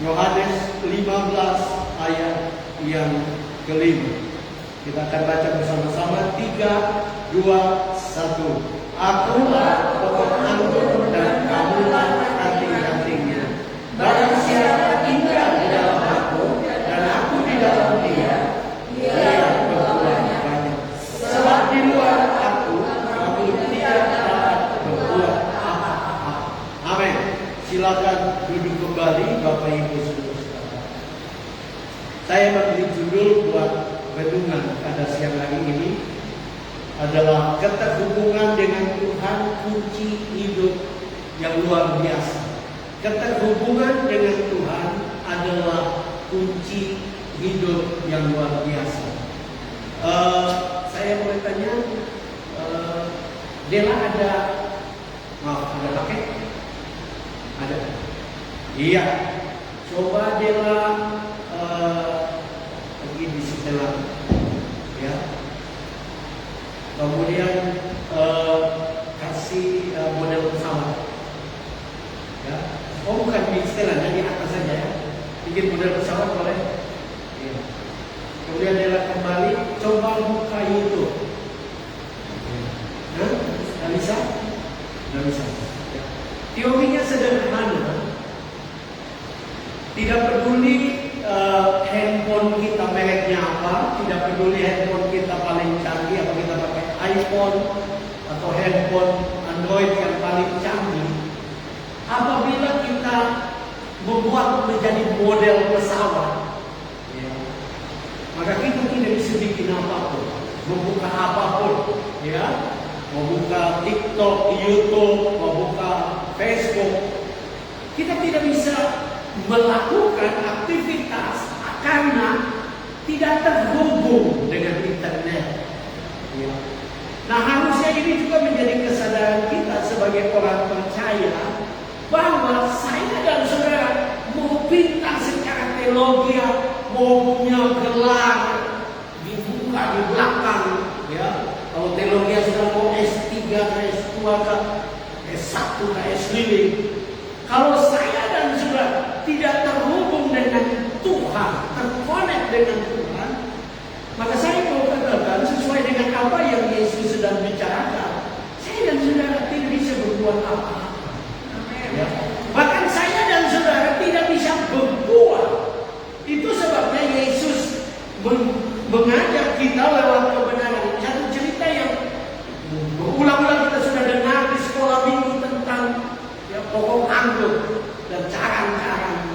Yohanes 15 ayat yang kelima. Kita akan baca bersama-sama. 3, 2, 1. Akulah pokok anggur dan kamulah ranting-rantingnya. Barang siapa tinggal di dalam aku dan aku di dalam dia, dia berbuah banyak. Sebab di luar aku, kamu tidak dapat berbuat apa-apa. Amin. Silakan duduk kembali, Bapak Ibu Saudara. Saya memberi judul buat renungan pada siang hari ini adalah keterhubungan dengan Tuhan, kunci hidup yang luar biasa. Keterhubungan dengan Tuhan adalah kunci hidup yang luar biasa. Saya boleh tanya, Dela ada paket? Ada? Iya. Coba Dela pergi di setelah, ya. Kemudian kasih model pesawat, ya. Oh, bukan di setelah, di atas saja, ya. Bikin model pesawat boleh. Ya. Kemudian Dela kembali, coba buka YouTube. Nggak bisa? Nggak bisa. Ya. Teorinya sederhana. Tidak peduli handphone kita mereknya apa, tidak peduli handphone kita paling canggih, apa kita pakai iPhone atau handphone Android yang paling canggih. Apabila kita membuat menjadi model pesawat, ya, maka kita tidak bisa bikin apapun, membuka apapun, ya, membuka TikTok, YouTube, membuka Facebook, kita tidak bisa melakukan aktivitas karena tidak terhubung dengan internet. Ya. Nah, harusnya ini juga menjadi kesadaran kita sebagai orang percaya bahwa saya dan saudara mau pintar secara teologi, mau punya gelar dibuka di belakang, ya. Kalau teologi sudah mau S3, S2, S1, S5. Kalau saya dan saudara tidak terhubung dengan Tuhan, terkonek dengan Tuhan, maka saya mau katakan sesuai dengan apa yang Yesus sedang bicarakan, saya dan saudara tidak bisa berbuat apa-apa. Ya. Bahkan saya dan saudara tidak bisa berbuat. Itu sebabnya Yesus mengajak kita lewat kebenaran. Satu cerita yang berulang-ulang kita sudah dengar di sekolah minggu tentang pokok anggur dan carang-carang,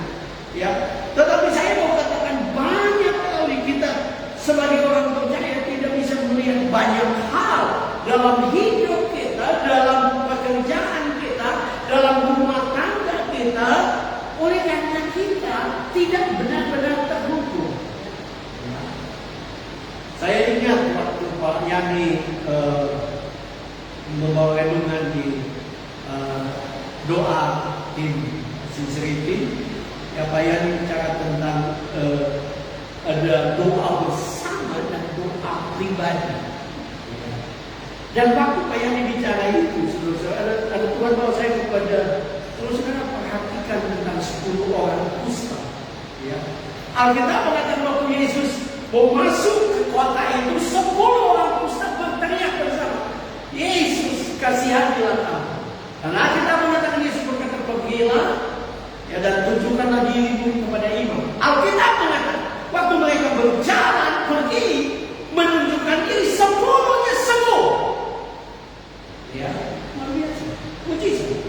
ya. Tetapi saya mau katakan banyak kali kita sebagai orang percaya tidak bisa melihat banyak hal dalam hidup kita, dalam pekerjaan kita, dalam rumah tangga kita, oleh karena kita tidak benar-benar terhubung. Ya. Saya ingat waktu Pak Yani membawa renungan di doa tim Sincerity, ya, Pak Yani bicara tentang ada doa bersama dan doa pribadi. Dan waktu Pak Yani bicara itu, ada Tuhan bawa saya kepada, kalau saudara perhatikan tentang 10 orang kusta, ya. Alkitab mengatakan waktu Yesus mau masuk ke kota itu, 10 orang kusta berteriak bersama, Yesus kasihanlah kami. Karena kita mengatakan Yesus berkata, pergilah, ya, dan tunjukkanlah dirimu kepada imam. Alkitab mengatakan waktu mereka berjalan pergi menunjukkan diri, semuanya sembuh. Ya, luar biasa, mujizat.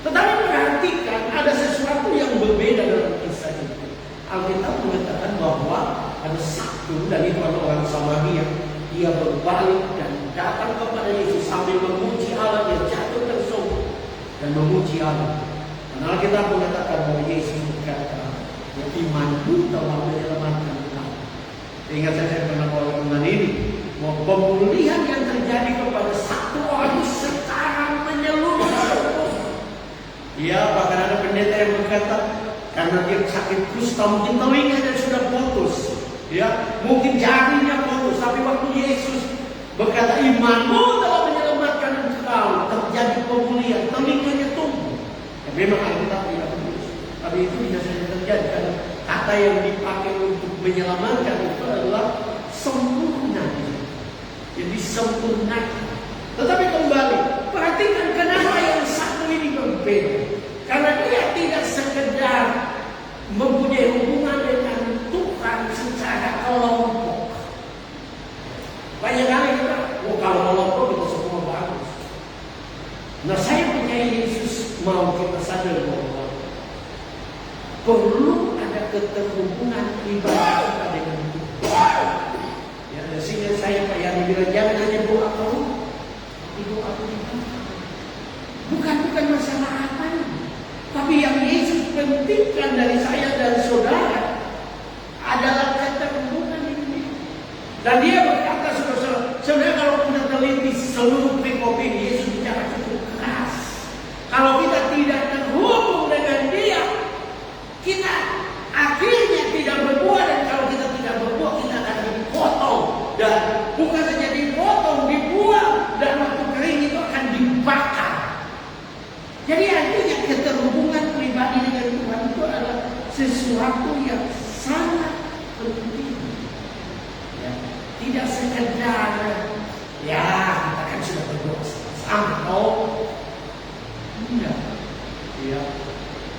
Tetapi perhatikan ada sesuatu yang berbeda dalam kisah itu. Alkitab mengatakan bahwa ada satu dan itu adalah orang Samaria. Dia berbalik dan datang kepada Yesus sambil memuji Allah, dia jatuh tersungkur dan memuji Allah. Karena kita mengatakan bahwa Yesus berkata, ya, imanmu telah menyelamatkan kamu. Ingat saya pernah bawa renungan ini, bahwa pemulihan yang terjadi kepada satu orang secara menyeluruh. Ya, bahkan ada pendeta yang berkata, karena dia sakit kusta, mungkin telinganya sudah putus, ya, mungkin jarinya putus, tapi waktu Yesus berkata, imanmu telah menyelamatkan engkau, terjadi pemulihan, telinganya tumbuh. Ya, memang Alkitab tidak tulis, tapi itu bisa saya terjadi. Kata yang dipakai untuk menyelamatkan itu adalah sempurna. Jadi sempurna. Tetapi kembali, perhatikan kenapa yang satu ini berbeda. Karena dia tidak sekedar mempunyai hubungan dengan Tuhan secara kelompok. Banyak kali kita, kalau kelompok itu semua bagus. Nah, saya percaya Yesus mau kita sadar bahwa perlu ada keterhubungan pribadi kita dengan Tuhan. Ya, sehingga saya yang bilang jangan hanya doa kamu, tapi doa kita. Bukan masalah apa, tapi yang Yesus pentingkan dari saya dan saudara adalah keterhubungan ini. Dan dia berkata, sebenarnya kalau kita teliti seluruh perikop ini, Yesus bicara cukup keras. Kalau kita tidak terhubung dengan Dia, kita akhirnya tidak berbuah, dan kalau kita tidak berbuah, kita akan dipotong. Dan bukan saja dipotong, dibuang, dan waktu kering itu akan dibakar. Jadi artinya keterhubungan pribadi dengan Tuhan itu adalah sesuatu yang sangat penting. Ya, tidak sekedar ya kita kan sudah berdoa sama, oh tidak. Ya,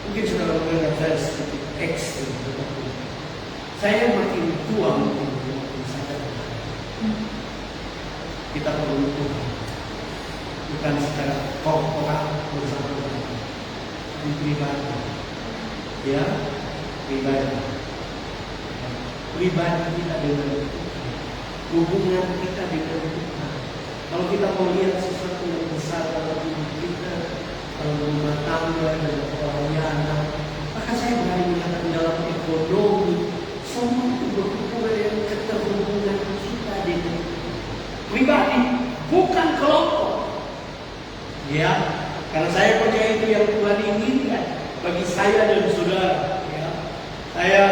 mungkin sudah menganggap saya seperti ekstrim. Saya makin tua mungkin sadar kita perlu Tuhan, bukan secara korporat bersama di pribadi. Ya, pribadi kita dengan Tuhan, hubungan kita dengan Tuhan. Kalau kita mau lihat sesuatu yang besar dalam hidup kita, rumah tangga dan pelayanan, maka saya berani mengatakan dalam ekonomi, semua itu berhubungan dengan keterhubungan kita dengan pribadi, bukan kelompok. Ya, karena saya percaya itu yang Tuhan inginkan bagi saya dan saudara. Ya, saya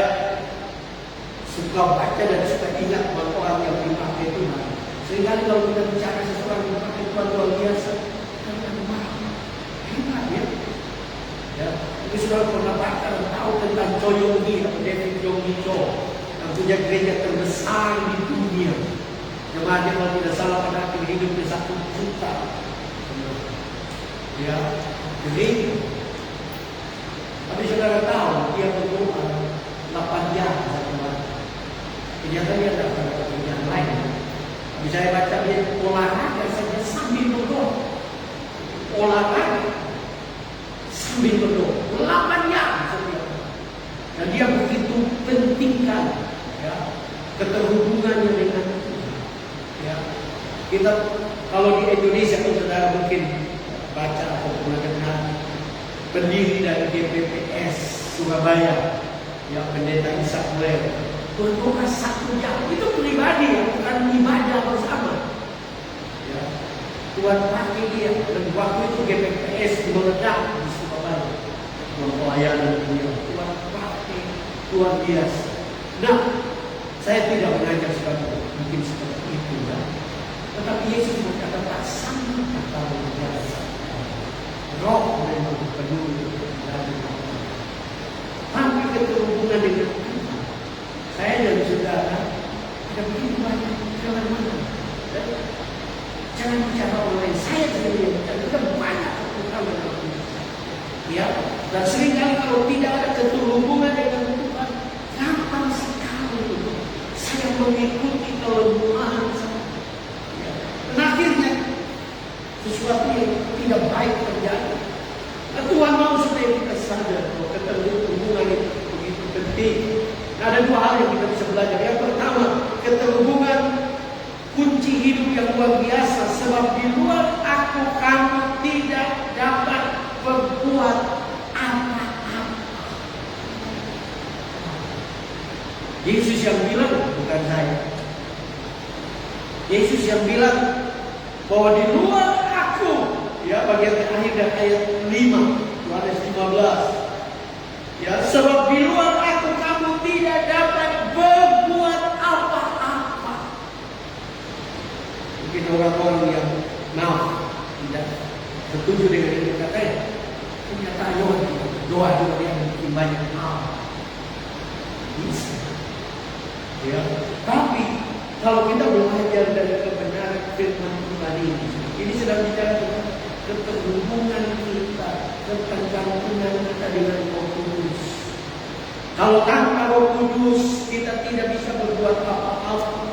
suka baca dan suka ingat bahwa orang yang dipakai Tuhan. Sehingga kalau kita bicara sesuatu yang dipakai Tuhan luar biasa, hebat ya. Ya, itu sudah pernah baca dan tahu tentang Cho Yong-gi atau David Yong-gi Cho, yang punya gereja terbesar di dunia. Jemaatnya kalau tidak salah pada akhir hidupnya 1 juta. Ya, gereja. Tapi saudara tahu dia berdoa 8 jam satu hari. Ternyata dia tidak ada pekerjaan lain. Tapi saya baca dia olahraga saja sambil berdoa. Olahraga sambil berdoa 8 jam saja. Dan dia begitu pentingkan ya, keterhubungannya dengan Tuhan. Ya, kita kalau di Indonesia pun saudara mungkin baca atau pernah dengar pendiri dari GPPS Surabaya, ya Pendeta Ishak Mulya, berdoa 1 jam. Itu pribadi ya, bukan ibadah bersama. Ya, Tuhan pakai dia. Dan waktu itu GPPS meledak di Surabaya, pelayanan dia. Tuhan pakai luar biasa. Nah, saya tidak mengajak seperti mungkin seperti itu ya. Tetapi Yesus berkata tak sama kata luar biasa. Roh memang peduli dan tapi keterhubungan dengan Tuhan. Saya dan saudara ada begitu banyak jalan mana. Jangan bicara orang lain. Saya sendiri kita banyak Tuhan dengan Tuhan. Ya, dan seringkali kalau tidak ada keterhubungan dengan Tuhan, gampang sekali saya mengikuti kelemahan saya. Ya. Dan akhirnya sesuatu yang tidak baik terjadi. Nah, Tuhan mau supaya kita sadar bahwa keterhubungan itu begitu penting. Nah, ada 2 hal yang kita bisa belajar. Yang pertama, keterhubungan kunci hidup yang luar biasa. Sebab di luar aku kamu tidak dapat berbuat apa-apa. Yesus yang bilang, bukan saya. Yesus yang bilang bahwa di luar aku, ya bagian terakhir dan ayat 5, Yohanes 15. Ya, sebab di luar aku kamu tidak dapat berbuat apa-apa. Mungkin orang-orang yang tidak setuju dengan ini katanya, ternyata doa juga yang bikin banyak Ya, tapi kalau kita belajar dari kebenaran firman Tuhan ini sedang bicara tentang keterhubungan kita, ketergantungan kita dengan Roh Kudus. Kalau tanpa Roh Kudus kita tidak bisa berbuat apa-apa.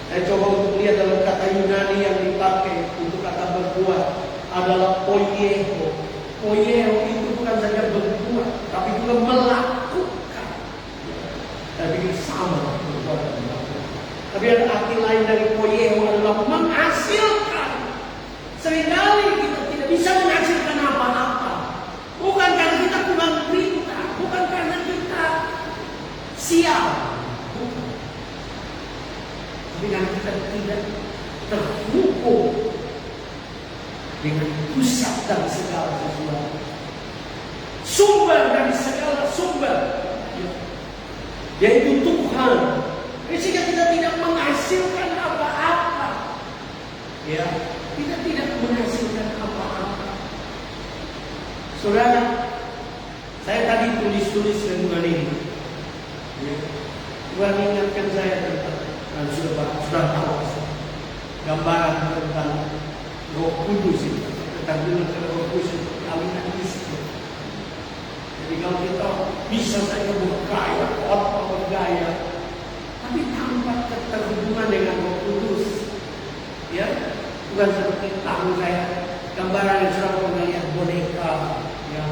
Saya coba untuk lihat dalam kata Yunani yang dipakai untuk kata berbuat adalah poieho. Poieho itu bukan saja berbuat, tapi juga melakukan. Tapi sama berbuat dan melakukan. Tapi ada arti lain dari poieho adalah menghasilkan. Seringkali kita tidak bisa menghasilkan apa-apa. Bukan karena kita kurang perintah, bukan karena kita sial. Tapi karena kita tidak terhubung dengan pusat dari segala sesuatu, sumber dari segala sumber, yaitu Tuhan. Sehingga kita tidak menghasilkan apa-apa. Ya, kita tidak menghasilkan apa-apa. Saudara, saya tadi tulis renungan ini. Ya, Tuhan ingatkan saya tentang sudah tahu gambaran tentang Roh Kudus itu, tentang Roh Kudus itu kawinan istri. Jadi kalau kita bisa saja bergaya, bergaya, tapi tanpa keterhubungan dengan Roh Kudus, ya, bukan seperti tahu saya gambaran yang sudah pernah lihat boneka, ya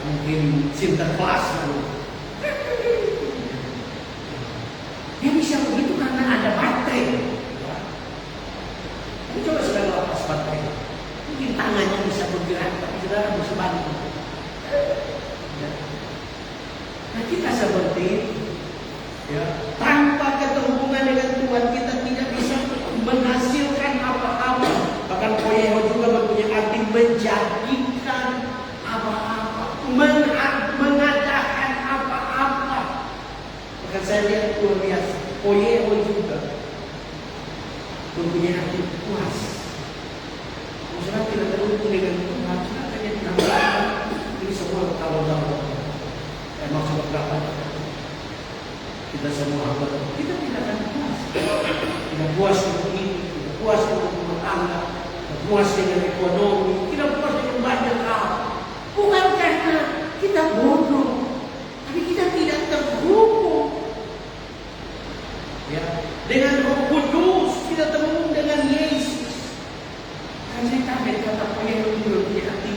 mungkin Sinterklas. Dia bisa begitu karena ada baterai. Tapi coba sudah lepas baterai, mungkin tangannya bisa bergerak, tapi saudara bisa bantu. Nah, kita seperti itu, ya, tanpa keterhubungan dengan Tuhan kita tidak bisa menghasilkan apa-apa. Bahkan poieho juga mempunyai arti menjadikan apa-apa, mengadakan apa-apa. Bahkan saya lihat luar biasa, poieho juga mempunyai arti puas. Maksudnya tidak terhubung dengan Tuhan, sudah saja tidak. Ini semua kalau maksud berapa? Kita semua hamba, kita tidak akan puas. Tidak puas dengan ini, tidak puas dengan rumah tangga, tidak puas dengan ekonomi, tidak puas dengan banyak hal. Bukan karena kita bodoh, tapi kita tidak terhubung, ya, dengan Roh Kudus, tidak terhubung dengan Yesus. Karena saya kaget kata poieho itu berarti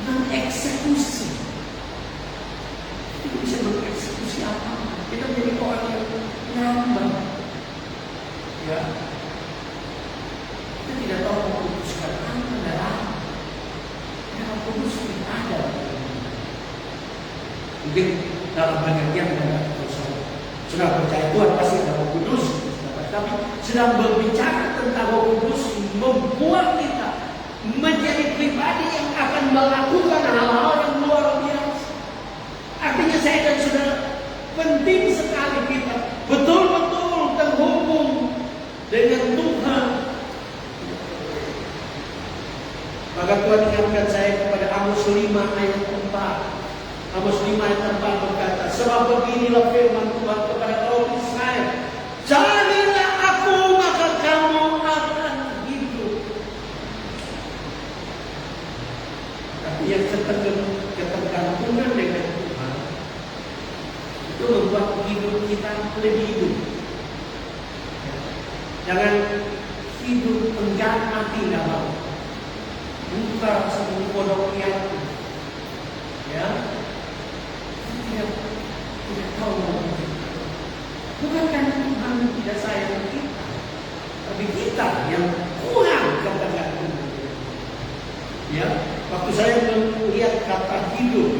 mengeksekusi. Kita bisa mengeksekusi apa? Kita menjadi orang yang ngambang. Ya. Kita tidak tahu memutuskan apa adalah yang kudus tidak ada. Mungkin dalam pengertian sudah percaya Tuhan pasti ada Roh Kudus. Tapi sedang berbicara tentang Roh Kudus membuat kita menjadi pribadi yang akan melakukan hal-hal yang luar biasa. Artinya saya dan saudara, penting sekali kita betul-betul terhubung dengan Tuhan. Maka Tuhan ingatkan saya kepada Amos 5 ayat 4. Amos 5 ayat 4 berkata, sebab beginilah firman Tuhan kepada orang Israel, carilah aku maka kamu akan hidup. Tapi yang ketergantungan dengan Tuhan itu membuat hidup kita lebih hidup. Jangan hidup enggan mati nggak mau. Buka sebelum kodok yang, ya, tidak tahu mau. Bukan karena Tuhan tidak sayang kita, tapi kita yang kurang ketergantungan. Ya, waktu saya melihat kata hidup,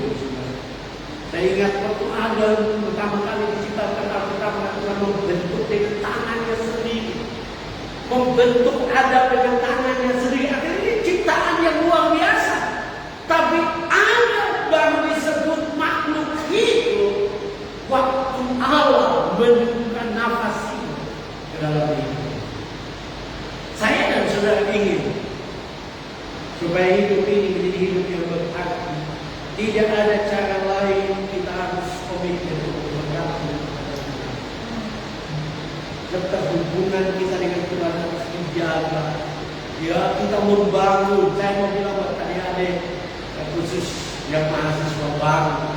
saya ingat waktu Adam pertama kali diciptakan, pertama Tuhan membentuk dengan tangannya sendiri, membentuk Adam dengan tangannya sendiri. Akhirnya ini ciptaan yang luar biasa. Tapi Adam baru disebut makhluk hidup waktu Allah menunjukkan nafas hidup ke dalam hidup. Saya dan saudara ingin supaya hidup ini menjadi hidup yang berarti. Tidak ada cara lain, kita harus komitmen untuk bergantung kepada Tuhan. Tetap hubungan kita dengan Tuhan harus dijaga. Ya, kita membangun. Saya mau bilang buat adik-adik, khusus yang mahasiswa baru,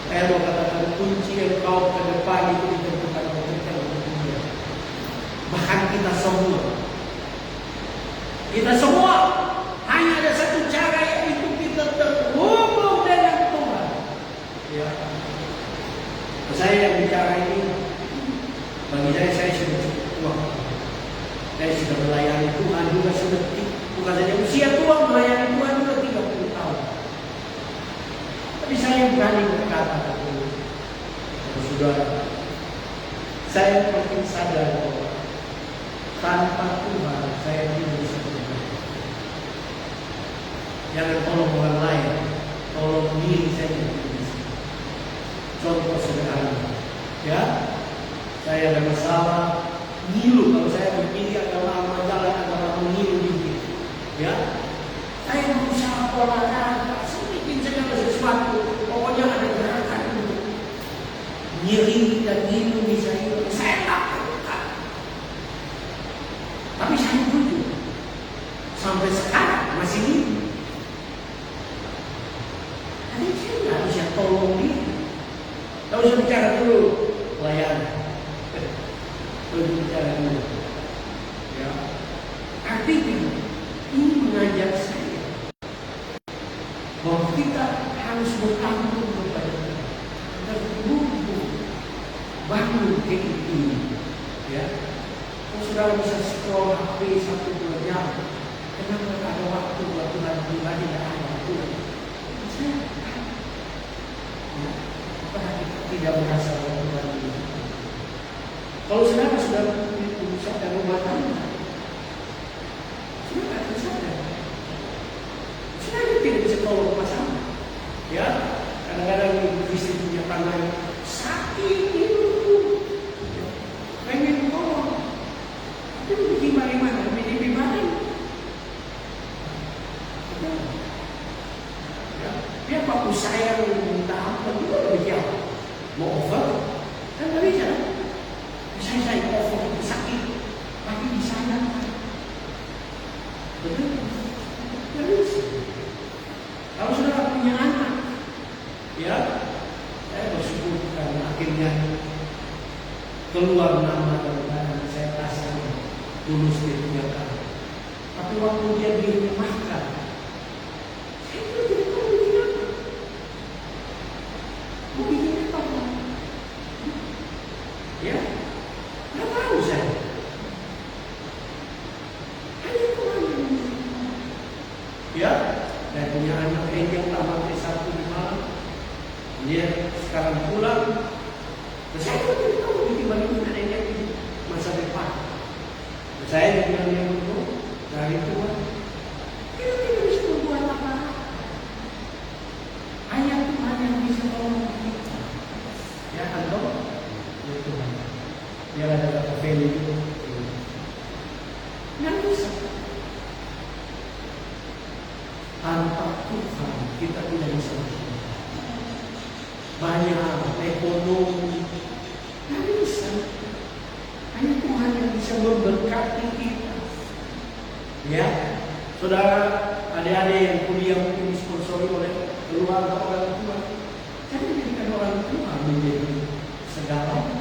saya mau katakan kunci yang kau ke depan itu ditentukan oleh kita. Bahkan kita semua hanya ada satu cara, yaitu kita terhubung dengan Tuhan. Ya. Saya yang bicara ini, bagi saya sudah cukup tua. Saya sudah melayani Tuhan juga sudah, bukan saja usia tua, melayani Tuhan juga 30 tahun. Tapi saya berani berkata, saudara, saya makin sadar bahwa tanpa Tuhan saya tidak bisa berbuat. Jangan tolong orang lain, tolong diri saya yang bisa. Contoh sederhana, ya, saya ada masalah ngilu. Kalau saya berpikir adalah majalah adalah mengilu diri, ya, saya berusaha olahraga sedikit saja sesuatu, pokoknya ada gerakan untuk nyeri dan ngilu bisa hilang. Saya lakukan, tapi saya jujur sampai sekarang masih ngilu. Jadi saya nggak bisa tolong diri. Kalau saya bicara dulu, pelayan. Berbicara dulu, ya. Artinya ini mengajak saya bahwa kita harus bertanggung kepada Tuhan, terhubung, bangun ini, ya. Kalau saudara bisa scroll HP 1-2 jam, kenapa ada waktu buat Tuhan pribadi? Tidak ada waktu. Saya, ya, apakah kita tidak merasa bahwa Tuhan ini? Kalau saudara sudah berusaha dan rumah tangga, sudah akan sadar. Sudah tidak bisa tolong pasangan. Ya, kadang-kadang istri punya tangan sakit itu, pengen tolong, tapi gimana? Ya, dia waktu saya minta apa juga demikian, mau over, kan nggak bisa. Saya over sakit, tapi di sana, betul? Terus, kalau saudara punya anak, ya, saya bersyukur karena akhirnya keluar nama dan saya rasa lulus di Jakarta. Tapi waktu dia dirumahkan, saya juga tidak tahu bikin apa. Mau bikin apa? Ya. Nggak tahu saya. Hanya Tuhan yang bisa. Ya, saya punya anak yang tamat S1 di Malang. Dia sekarang pulang. Saya juga tidak tahu bagaimana dia di masa depan. Saya bilang yang itu dari Tuhan. Kita tidak bisa berbuat apa-apa. Hanya Tuhan yang bisa tolong kita. Ya, atau ya Tuhan. Dia ada kata value itu. Nggak bisa. Tanpa Tuhan kita tidak bisa berbuat. Banyak ekonomi nggak bisa. Hanya Tuhan yang bisa memberkati kita. Ya, saudara, adik-adik yang kuliah mungkin disponsori oleh keluarga orang tua. Jangan jadikan orang tua menjadi segalanya.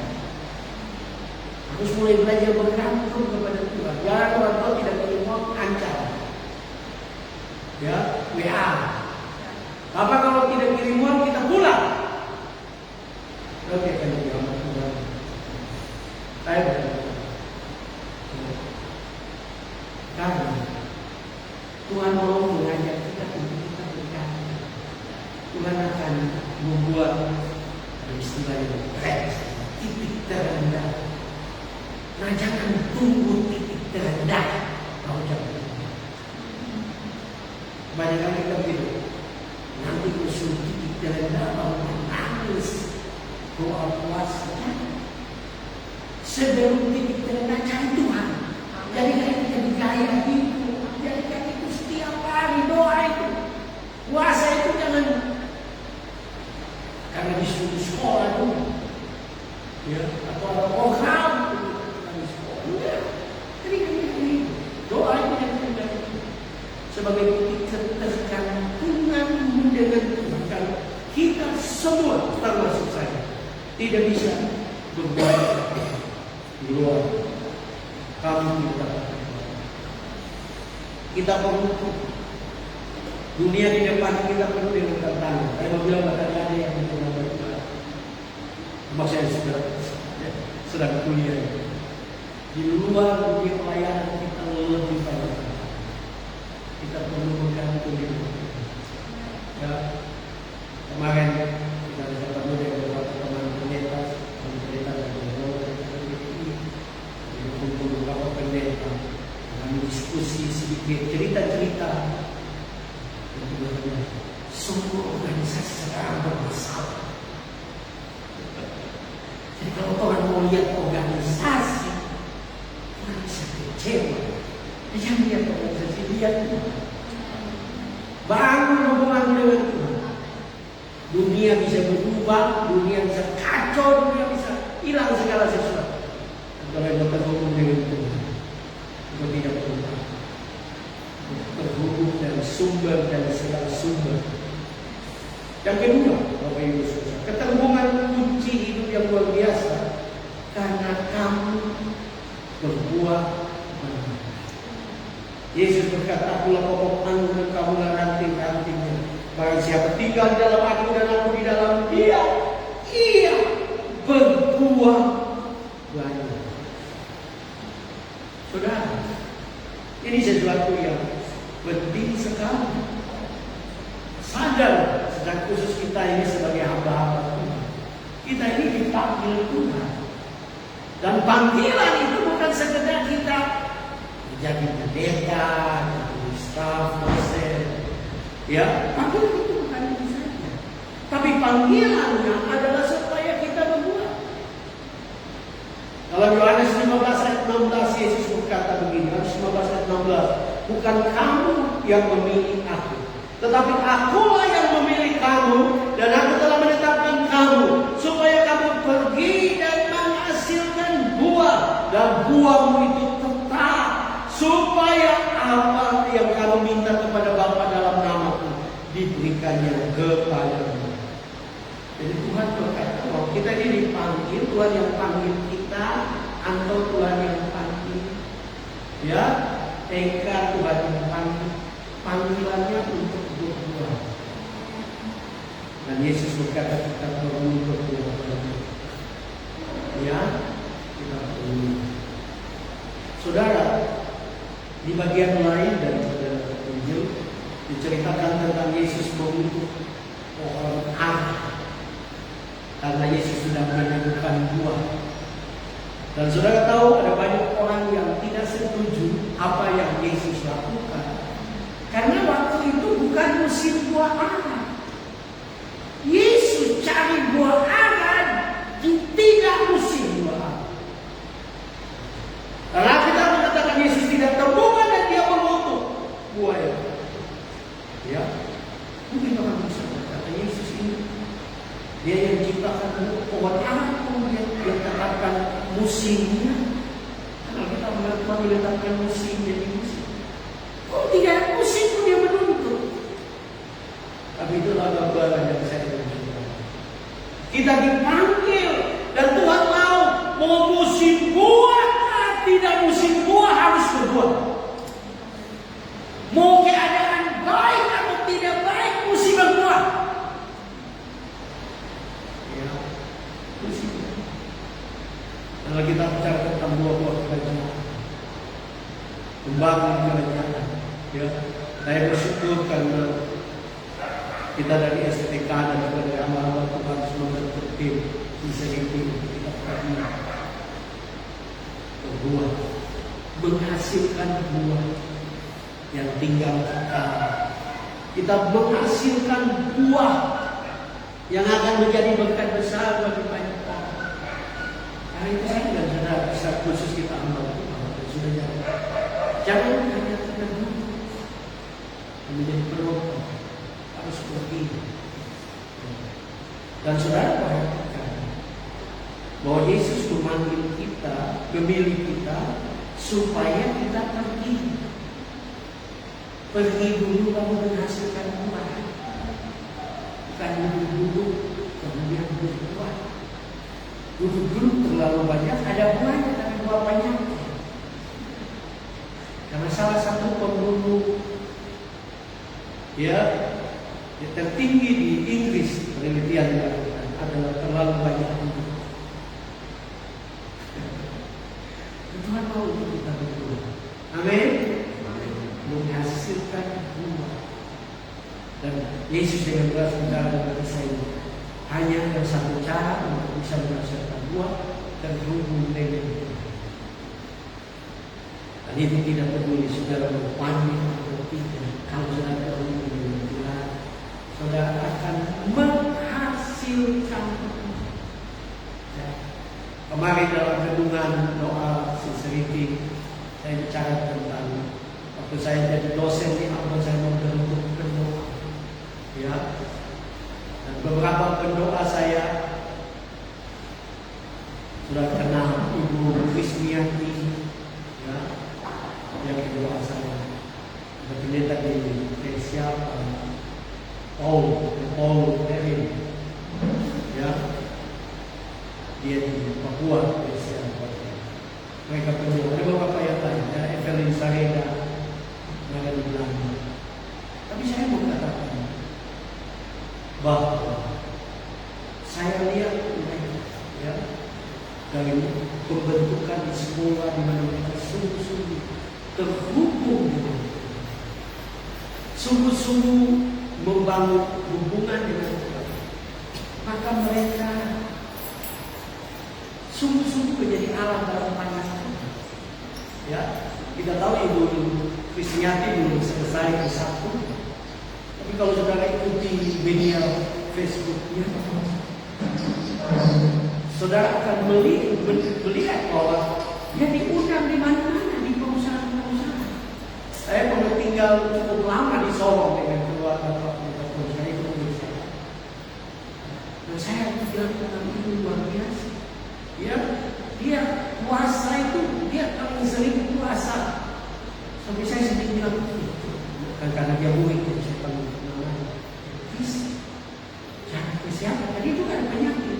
Harus mulai belajar bergantung kepada Tuhan. Jangan orang tua tidak terima ancam. Ya, WA. Apa kalau tidak kirim uang kita pulang? Oke, kan Tuhan. Saya berkata, karena Tuhan mau mengajak kita untuk kita bergantung. Tuhan akan membuat istilahnya titik terendah. Nah, jangan tunggu titik terendah. Tahu jangan. Banyak kali kita begitu. Nanti usul titik terendah mau menangis. Doa puasa. Sebelum titik terendah cari Tuhan. Jadi kita digaya itu. Jadikan itu setiap hari doa itu. Puasa itu jangan karena disuruh sekolah dulu. ya, atau ada program enggak. Jadi ini doa ini yang kita sebagai bukti ketergantungan dengan Tuhan. Kita semua termasuk saya tidak bisa berbuat di luar kami kita perlu dunia di depan kita penuh dengan tantangan. Saya mau bilang tadi ada yang berbuat masa yang sedang kuliah di luar dunia pelayanan kita lebih banyak. Kita perlu bergantung diri. Ya, kemarin kita bertemu dengan beberapa teman pendeta dan kumpul beberapa pendeta dengan diskusi sedikit cerita-cerita. Semua organisasi sekarang bermasalah. Jadi kalau orang mau lihat organisasi, orang bisa kecewa. Jangan lihat organisasi, lihat Tuhan. Bangun hubungan dengan Tuhan. Dunia bisa berubah, dunia bisa kacau, dunia bisa hilang segala sesuatu. Kalau yang terhubung dengan Tuhan, itu tidak berubah. Terhubung dari sumber dan segala sumber. Yang kedua, Bapak Ibu Saudara, keterhubungan kunci hidup yang luar biasa karena kamu berbuah. Yesus berkata, akulah pokok anggur dan kamulah ranting-rantingnya. Barang siapa tinggal di dalam aku dan aku di dalam dia, ia berbuah banyak. Saudara, ini sesuatu yang penting sekali. Sadar, sedang khusus kita ini sebagai hamba-hamba Tuhan. Kita ini dipanggil Tuhan. Dan panggilan itu bukan sekedar kita jadi pendeta, jadi staf, dosen. Ya, panggilan itu bukan itu saja. Tapi panggilannya adalah supaya kita berbuat. Dalam Yohanes 15 ayat 16 Yesus berkata begini, Yohanes 15 ayat 16, bukan kamu yang memilih aku, tetapi akulah yang memilih kamu dan aku telah menetapkan kamu supaya kamu pergi dan menghasilkan buah dan buahmu itu tetap, supaya apa yang kamu minta kepada Bapa dalam namaku diberikannya kepadamu. Jadi Tuhan berkata bahwa kita ini dipanggil, Tuhan yang panggil kita atau Tuhan yang panggil, ya, tekad Tuhan yang panggil, panggilannya untuk berbuat. Dan Yesus berkata kita perlu berbuat. Ya, kita perlu. Saudara, di bagian lain daripada Injil diceritakan tentang Yesus mengutuk pohon ara karena Yesus sudah menanamkan buah. Dan saudara tahu ada banyak orang yang tidak setuju apa yang Yesus lakukan. Karena waktu itu bukan musim buah ara. Yesus cari buah ara di tidak musim buah ara. Karena kita mengatakan Yesus tidak terbuka dan dia mengutuk buah itu. Ya, mungkin orang bisa berkata Yesus ini dia yang ciptakan pohon ara, kemudian dia tetapkan musimnya. Karena kita menetapkan musim jadi musim. Oh, tidak musim pun dia menuntut. Tapi itulah gambaran yang saya tunjukkan. Kita dipanggil dan Tuhan mau musim buah, tidak musim buah harus berbuah. Mau keadaan baik atau tidak baik, mesti berbuah. Ya, mesti. Kalau kita bicara tentang buah-buah kerajaan, membangun kerajaan, ya, saya bersyukur karena kita dari STK dan dari amal-amal Tuhan semua bertertib di sini kita pernah berbuah, menghasilkan buah yang tinggal kita menghasilkan buah yang akan menjadi berkat besar bagi banyak orang. Karena itu saya dan saudara bisa khusus kita amal Tuhan dan sudah jangan hanya tertentu menjadi perokok, harus seperti itu. Dan saudara perhatikan bahwa Yesus memanggil kita, memilih kita supaya kita pergi. Pergi dulu kamu menghasilkan buah. Bukan duduk-duduk kemudian berbuah. Duduk-duduk terlalu banyak, ada buahnya tapi buah banyak. Karena salah satu pembunuh yang tertinggi di Inggris, penelitian dilakukan adalah terlalu banyak duduk. Tuhan mau untuk kita berdoa. Amin. Menghasilkan buah. Dan Yesus dengan jelas bicara kepada saya, hanya ada satu cara untuk bisa menghasilkan buah, terhubung dengan Tuhan. Dan itu tidak peduli saudara mau panen atau tidak. Kalau saudara terhubung dengan Tuhan, saudara akan menghasilkan. Kemarin dalam renungan doa sincerity, saya bicara tentang waktu saya jadi dosen di Ambon, saya membentuk pendoa, ya. Dan beberapa pendoa saya sudah kenal, Ibu Krismianti, ya, yang kedua saya. Pendeta di siapa? Paul Erin, ya. Dia di Papua, mereka penjual. Ada beberapa yang lain, ya, Evelyn Sareda, mereka di Belanda. Tapi saya mau katakan bahwa saya lihat mereka, ya, dari pembentukan di sekolah di mana mereka sungguh-sungguh terhubung dengan Tuhan, sungguh-sungguh membangun hubungan dengan Tuhan, maka mereka sungguh-sungguh menjadi alat dalam pandangan. Ya, kita tahu Ibu Krismianti belum selesai ke satu. Tapi kalau saudara ikuti media Facebooknya, saudara akan melihat bahwa dia diundang di mana-mana, di perusahaan-perusahaan. Saya pernah tinggal cukup lama di Sorong dengan keluarga saya itu saya. Dan saya bilang tentang itu luar biasa. Ya, dia puasa itu dia paling sering puasa. Sampai saya sedih bilang kan karena dia murid, saya panggil namanya. Jangan ke siapa? Tadi itu kan penyakit.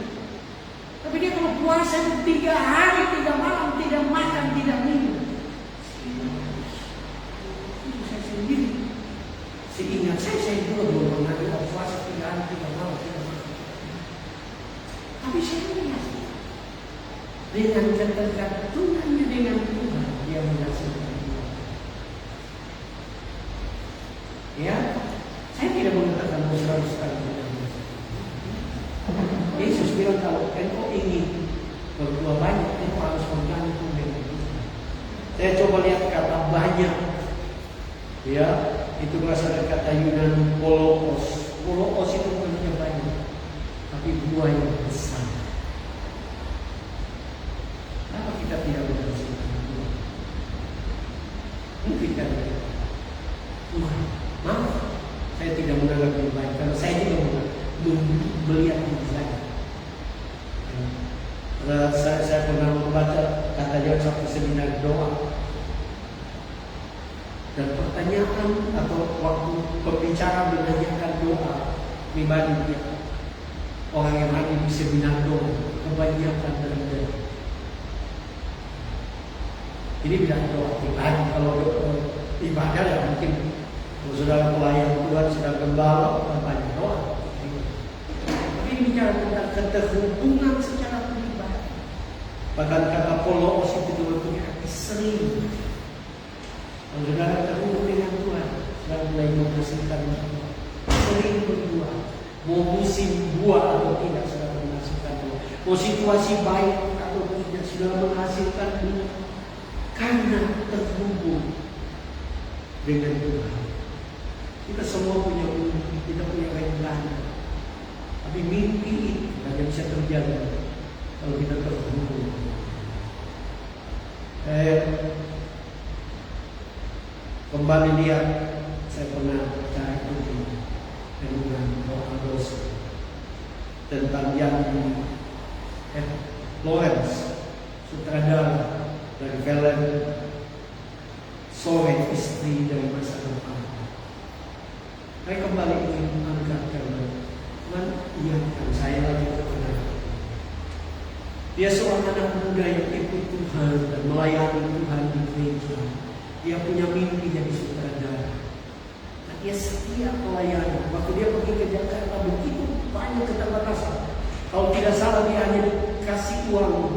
Tapi dia kalau puasa itu 3 hari 3 malam tidak makan tidak minum. Itu saya sendiri. Seingat saya juga belum pernah kalau puasa 3 hari 3 malam tidak makan. Tapi saya lihat dengan ketergantungannya dengan Tuhan, dia menghasilkan buah. Ya, saya tidak mengatakan harus sekali dengan Yesus bilang kalau engkau ingin berbuah banyak, engkau harus bergantung dengan Tuhan. Saya coba lihat kata banyak, ya, itu berasal dari kata Yunani polos. Polos itu bukan banyak, tapi buah yang besar. Kita tidak menghasilkan buah. Mungkin kan Tuhan, maaf, saya tidak menganggap lebih baik karena saya juga melihat diri saya. Saya pernah membaca katanya satu seminar doa, dan pertanyaan atau waktu pembicara menanyakan doa pribadi dia, orang yang hadir di seminar doa kebanyakan dari doa. Ini bilang doa pribadi. Kalau ibadah ya mungkin kalau saudara pelayan Tuhan, saudara gembala, banyak doa. Tapi ini bicara tentang keterhubungan secara pribadi. Bahkan kata polos itu juga punya arti sering. Kalau saudara terhubung dengan Tuhan, saudara mulai menghasilkan buah. Sering berbuah. Mau musim buah atau tidak, saudara menghasilkan buah. Mau situasi baik atau tidak, saudara menghasilkan buah. Karena terhubung dengan Tuhan. Kita semua punya mimpi, kita punya rencana. Tapi mimpi itu hanya bisa terjadi kalau kita terhubung. Kembali lihat, saya pernah baca itu dengan doa dosa tentang yang Lawrence, sutradara dari film Sore Istri dari Masa Depan. Saya kembali ingin angkat karena Tuhan ingatkan saya lagi kepada dia seorang anak muda yang ikut Tuhan dan melayani Tuhan di gereja. Dia punya mimpi jadi sutradara. Dan dia setia melayani. Waktu dia pergi ke Jakarta begitu banyak keterbatasan. Kalau tidak salah dia hanya dikasih uang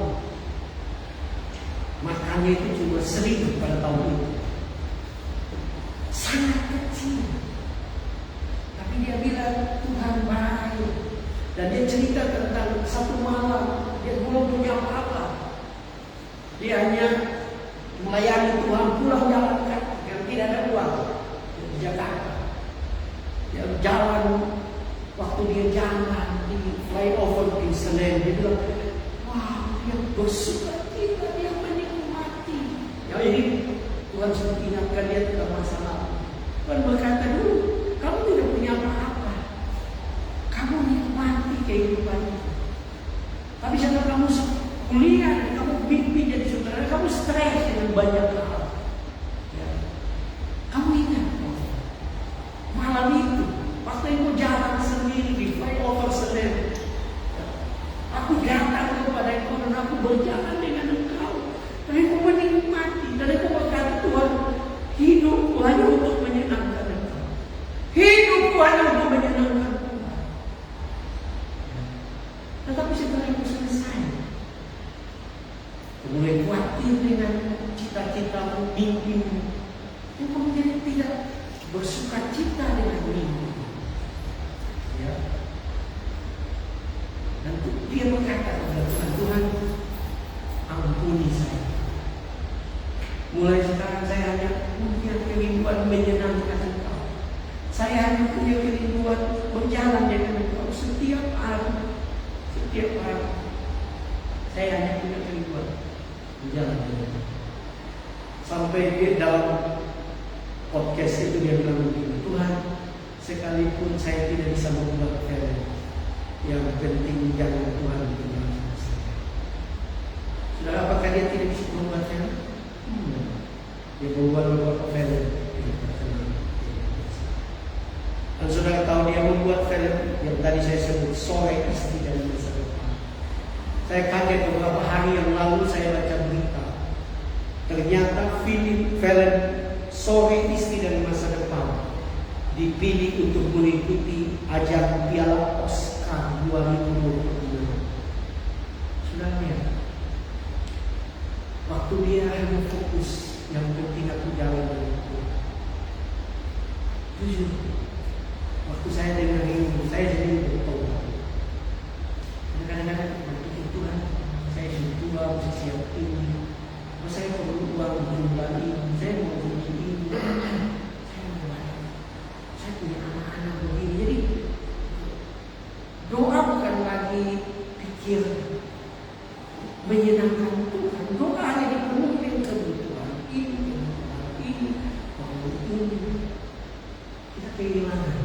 makannya itu cuma 1.000 pada tahun itu. Sangat kecil. Tapi dia bilang Tuhan baik. Dan dia cerita tentang satu malam dia belum punya apa-apa. Dia hanya melayani Tuhan, pulang jalan kaki yang tidak ada uang di Jakarta. Dia jalan, waktu dia jalan di flyover di Senen, dia bilang, wah, dia bersuka cita, dia menikmati. Ya ini Tuhan sudah ingatkan dia tentang masa lalu. Tuhan berkata dulu, kamu tidak punya apa-apa, kamu nikmati kehidupan itu. Tapi setelah kamu kuliah, kamu mimpi jadi sutradara, kamu stres dengan banyak hal. Ya. Kamu ingat, malam itu, waktu itu jalan sendiri di flyover Senen, aku datang kepada engkau dan aku berjalan dengan engkau. Dan aku menikmati, dan aku berkata Tuhan, hidupku hanya untuk menyenangkan engkau. Hidupku hanya untuk menyenangkan Tuhan. Tetapi setelah itu selesai, mulai khawatir dengan cita-citamu, mimpimu, yang kemudian tidak bersuka cita dengan mimpi. Ya. Dan dia berkata kepada Tuhan, Tuhan, ampuni saya. Mulai sekarang saya hanya punya kerinduan menyenangkan Engkau. Saya hanya punya kerinduan berjalan dengan Engkau setiap hari. Setiap hari. Saya hanya punya kerinduan berjalan dengan Engkau. Sampai dia dalam podcast itu dia bilang begini, Tuhan, sekalipun saya tidak bisa membuat film, yang penting jangan Tuhan tinggalkan saya. Saudara, apakah dia tidak bisa membuat film? Dia membuat beberapa film. Dan saudara tahu dia membuat film yang tadi saya sebut Sore Istri dari Masa Depan. Saya kaget beberapa hari yang lalu saya baca berita. Ternyata film Sore Istri dari Masa Depan dipilih untuk mengikuti ajang Piala Oscar 2025. Saudara lihat, waktu dia hanya fokus yang penting aku jalan dengan Tuhan. Jujur, waktu saya dengar ini, saya jadi bertobat. Kadang-kadang berpikir Tuhan, saya sudah tua, usia siap ini. Saya perlu uang berubah ini, saya mau begini, saya punya anak-anak begini. Jadi doa bukan lagi pikir menyenangkan Tuhan. Doa hanya dipenuhi dengan kebutuhan ini. Kita kehilangan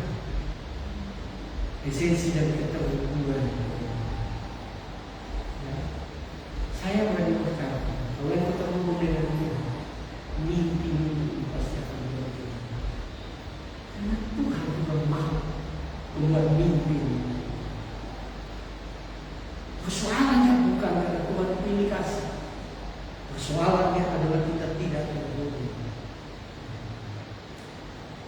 esensi dan keterhubungan. Ya. Saya berani berkata, kalau yang terhubung dengan Tuhan, mimpi-mimpi pasti akan berjalan. Karena Tuhan juga mau membuat mimpi. Persoalannya bukan karena Tuhan pilih kasih. Persoalannya adalah kita tidak terhubung.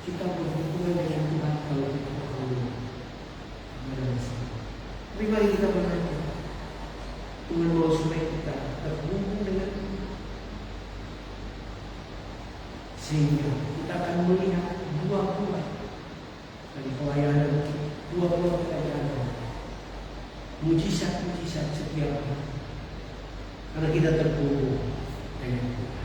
Kita berhubungan dengan Tuhan kalau kita terhubung. Tapi mari kita belajar. Tuhan mau supaya kita terhubung dengan Tuhan, sehingga kita akan melihat buah-buah dari pelayanan kita, buah-buah pelayanan, mujizat-mujizat setiap hari, karena kita terhubung dengan Tuhan.